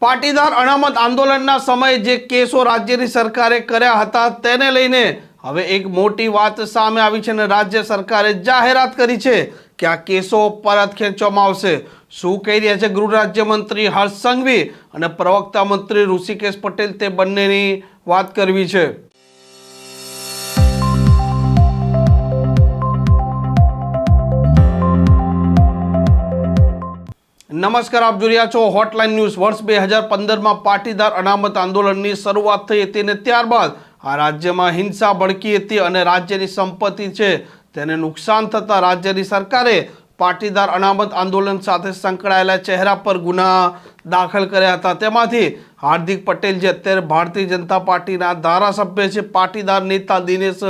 પાટીદાર અનામત આંદોલનના સમયે જે કેસો રાજ્યની સરકારે કર્યા હતા તેને લઈને હવે એક મોટી વાત સામે આવી છે અને રાજ્ય સરકારે જાહેરાત કરી છે કે આ કેસો પરત ખેંચવામાં આવશે। શું કહી રહ્યા છે ગૃહ રાજ્યમંત્રી હર્ષ સંઘવી અને પ્રવક્તા મંત્રી ઋષિકેશ પટેલ તે બંનેની વાત કરવી છે। નમસ્કાર, આપ જોઈ રહ્યા છો હોટલાઇન ન્યૂઝ। વર્ષ 2015માં પાટીદાર અનામત આંદોલનની શરૂઆત થઈ હતી અને ત્યારબાદ આ રાજ્યમાં હિંસા ભડકી હતી અને રાજ્યની સંપત્તિ છે તેને નુકસાન થતા રાજ્યની સરકારે પાટીદાર અનામત આંદોલન સાથે સંકળાયેલા ચહેરા પર ગુના દાખલ કર્યા હતા। તેમાંથી હાર્દિક પટેલ જે અત્યારે ભારતીય જનતા પાર્ટીના ધારાસભ્ય છે, પાટીદાર નેતા દિનેશ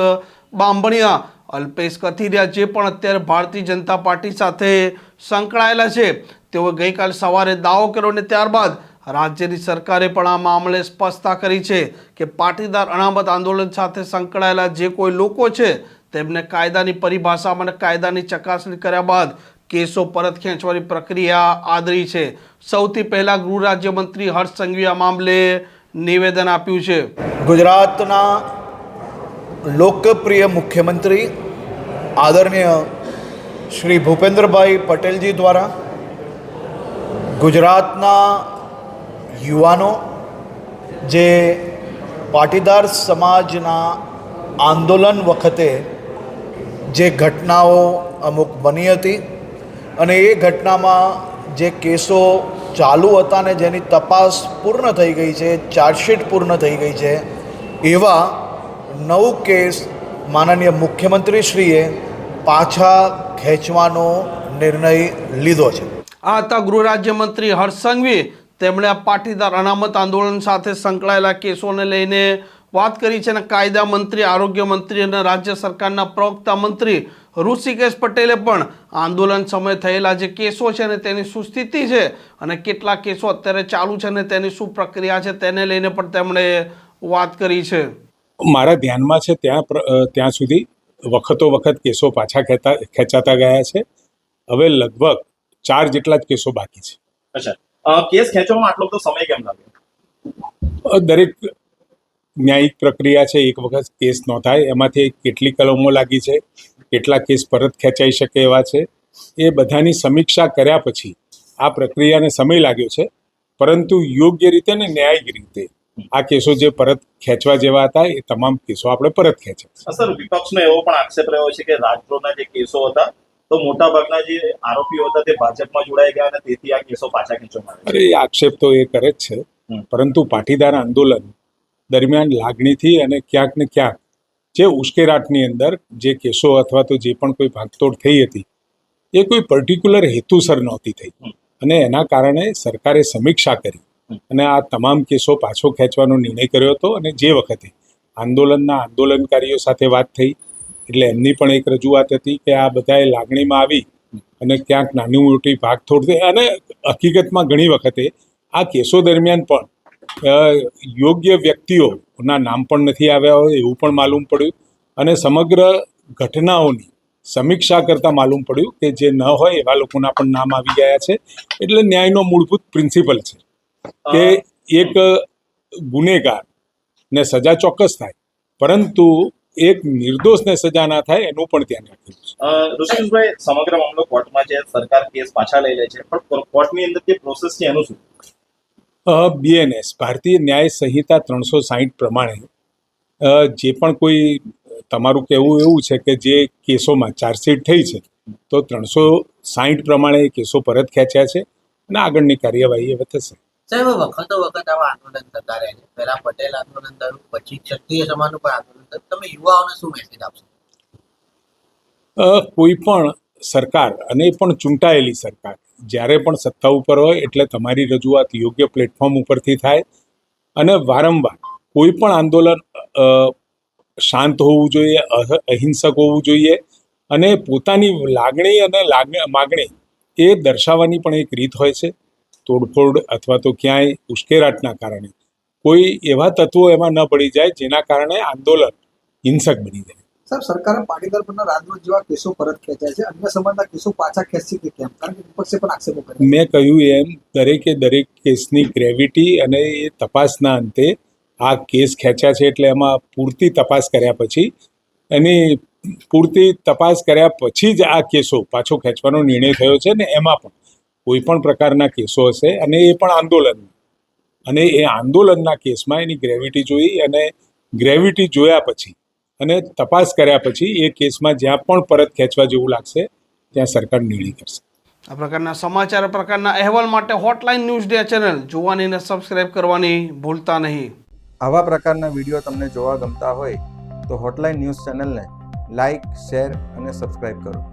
બાંભણિયા, અલ્પેશ કથિરિયા જે પણ અત્યારે ભારતીય જનતા પાર્ટી સાથે સંકળાયેલા છે, તેઓએ ગઈકાલે સવારે દાવો કર્યો અને ત્યારબાદ રાજ્યની સરકારે પણ આ મામલે સ્પષ્ટતા કરી છે કે પાટીદાર અનામત આંદોલન સાથે સંકળાયેલા જે કોઈ લોકો છે તેમને કાયદાની પરિભાષામાં અને કાયદાની ચકાસણી કર્યા બાદ કેસો પરત ખેંચવાની પ્રક્રિયા આદરી છે। સૌથી પહેલા ગૃહ રાજ્યમંત્રી હર્ષ સંઘવીએ આ મામલે નિવેદન આપ્યું છે। ગુજરાતના લોકપ્રિય મુખ્યમંત્રી આદરણીય શ્રી ભૂપેન્દ્રભાઈ પટેલજી દ્વારા ગુજરાતના યુવાનો જે પાટીદાર સમાજના આંદોલન વખતે જે ઘટનાઓ અમુક બની હતી અને એ ઘટનામાં જે કેસો ચાલુ હતા ને જેની તપાસ પૂર્ણ થઈ ગઈ છે, ચાર્જશીટ પૂર્ણ થઈ ગઈ છે, એવા 9 કેસ માનનીય મુખ્યમંત્રીશ્રીએ પાછા ખેંચવાનો નિર્ણય લીધો છે। આ હતા ગૃહ રાજ્યમંત્રી હર્ષ સંઘવી। તેમણે આ પાટીદાર અનામત આંદોલન સાથે સંકળાયેલા કેસોને લઈને વાત કરી છે અને કાયદા મંત્રી, આરોગ્ય મંત્રી અને રાજ્ય સરકારના પ્રવક્તા મંત્રી ઋષિકેશ પટેલે પણ આંદોલન સમયે થયેલા જે કેસો છે ને તેની શું સ્થિતિ છે અને કેટલા કેસો અત્યારે ચાલુ છે ને તેની શું પ્રક્રિયા છે તેને લઈને પણ તેમણે વાત કરી છે। મારા ધ્યાનમાં છે ત્યાં સુધી વખતો વખત કેસો પાછા ખેંચાતા ગયા છે। હવે લગભગ 4 જેટલા જ કેસો બાકી છે। અચ્છા, કેસ ખેંચવામાં આટલો બધો સમય કેમ લાગ્યો? દરેક ન્યાયિક પ્રક્રિયા છે, એક વખત કેસ નોંધાય એમાંથી કેટલી કલમો લાગી છે, કેટલા કેસ પરત ખેંચાઈ શકે એવા છે, એ બધાની સમીક્ષા કર્યા પછી આ પ્રક્રિયાને સમય લાગ્યો છે। પરંતુ યોગ્ય રીતે ને ન્યાયિક રીતે આ કેસો જે પરત ખેંચવા જેવા હતા એ તમામ કેસો આપણે પરત ખેંચ્યા। સર, વિપક્ષનો એવો પણ આક્ષેપ રહ્યો છે કે રાજદ્રોહના જે કેસો હતા તો મોટાભાગના જે આરોપીઓ હતા તે ભાજપમાં જોડાઈ ગયા અને તેથી આ કેસો પાછા ખેંચવામાં આવ્યા છે। આક્ષેપ તો એ કરે જ છે, પરંતુ પાટીદાર આંદોલન દરમિયાન લાગણીથી અને ક્યાંક ને ક્યાંક જે ઉશ્કેરાટની અંદર જે કેસો અથવા તો જે પણ કોઈ ભાગતોડ થઈ હતી એ કોઈ પર્ટિક્યુલર હેતુસર નહોતી થઈ અને એના કારણે સરકારે સમીક્ષા કરી અને આ તમામ કેસો પાછો ખેંચવાનો નિર્ણય કર્યો હતો। અને જે વખતે આંદોલનકારીઓ સાથે વાત થઈ એટલે એમની પણ એક રજૂઆત હતી કે આ બધાએ લાગણીમાં આવી અને ક્યાંક નાની મોટી ભાગતોડ થઈ અને હકીકતમાં ઘણી વખતે આ કેસો દરમિયાન પણ યોગ્ય વ્યક્તિઓના નામ પણ નથી આવ્યા હોય એવું પણ માલુમ પડ્યું અને સમગ્ર ઘટનાઓની સમીક્ષા કરતાં માલુમ પડ્યું કે જે ન હોય એવા લોકોના પણ નામ આવી ગયા છે। એટલે ન્યાયનો મૂળભૂત પ્રિન્સિપલ છે કે એક ગુનેગારને સજા ચોક્કસ થાય પરંતુ એક નિર્દોષને સજા ના થાય એનું પણ ધ્યાન રાખ્યું છે। ઋષિકેશભાઈ, સમગ્ર મામલો કોર્ટમાં છે, સરકાર કેસ પાછા લઈ લે છે, પણ કોર્ટની અંદર જે પ્રોસેસ છે એનું શું? BNS ભારતીય ન્યાય સંહિતા 360 પ્રમાણે જે પણ કોઈ તમારું કહેવું એવું છે કે જે કેસોમાં ચાર્જશીટ થઈ છે તો 360 પ્રમાણે એ કેસો પરત ખેંચ્યા છે અને આગળની કાર્યવાહી હવે થશે। સાહેબ, વખતો વખત આવા આંદોલન થતા રહે છે। પહેલા પટેલ આંદોલન થયું, પછી ક્ષત્રિય સમાજનું પણ આંદોલન થયું। તમે યુવાઓને શું મેસેજ આપશો? કોઈ પણ સરકાર અને પણ ચૂંટાયેલી સરકાર જ્યારે પણ સત્તા ઉપર હોય એટલે તમારી રજૂઆત યોગ્ય પ્લેટફોર્મ ઉપરથી થાય અને વારંવાર કોઈ પણ આંદોલન શાંત હોવું જોઈએ, અહિંસક હોવું જોઈએ અને પોતાની લાગણી અને માગણી એ દર્શાવવાની પણ એક રીત હોય છે। તોડફોડ અથવા તો ક્યાંય ઉશ્કેરાટના કારણે કોઈ એવા તત્વો એમાં ન પડી જાય જેના કારણે આંદોલન હિંસક બની જાય। સાહેબ, સરકારે પાટીદાર પરના રાજદ્રોહ જેવા કેસો પરત ખેંચ્યા છે, અન્ય સમાજના કેસો પાછા ખેંચશે કે કેમ? કારણ કે વિપક્ષે પણ આક્ષેપો કર્યા. મેં કહ્યું એમ દરેક કેસની ગ્રેવિટી અને એ તપાસના અંતે આ કેસ ખેંચ્યા છે એટલે એમાં પૂરતી તપાસ કર્યા પછી જ આ કેસો પાછો ખેંચવાનો નિર્ણય થયો છે. ને એમાં પણ કોઈ પણ પ્રકારના કેસો હશે અને એ પણ આંદોલનના કેસમાં એની ગ્રેવિટી જોઈ અને ગ્રેવિટી જોયા પછી અને તપાસ કર્યા પછી એ કેસમાં જ્યાં પણ પરત ખેંચવા જેવું લાગશે ત્યાં સરકાર નિર્ણય કરશે. આ પ્રકારના સમાચાર પ્રકારના અહેવાલ માટે હોટલાઇન ન્યૂઝ ડે ચેનલ જોવાની અને સબસ્ક્રાઇબ કરવાની ભૂલતા નહીં. આવા પ્રકારના વિડીયો તમને જોવા ગમતા હોય તો હોટલાઇન ન્યૂઝ ચેનલને લાઇક, શેર અને સબસ્ક્રાઇબ કરો.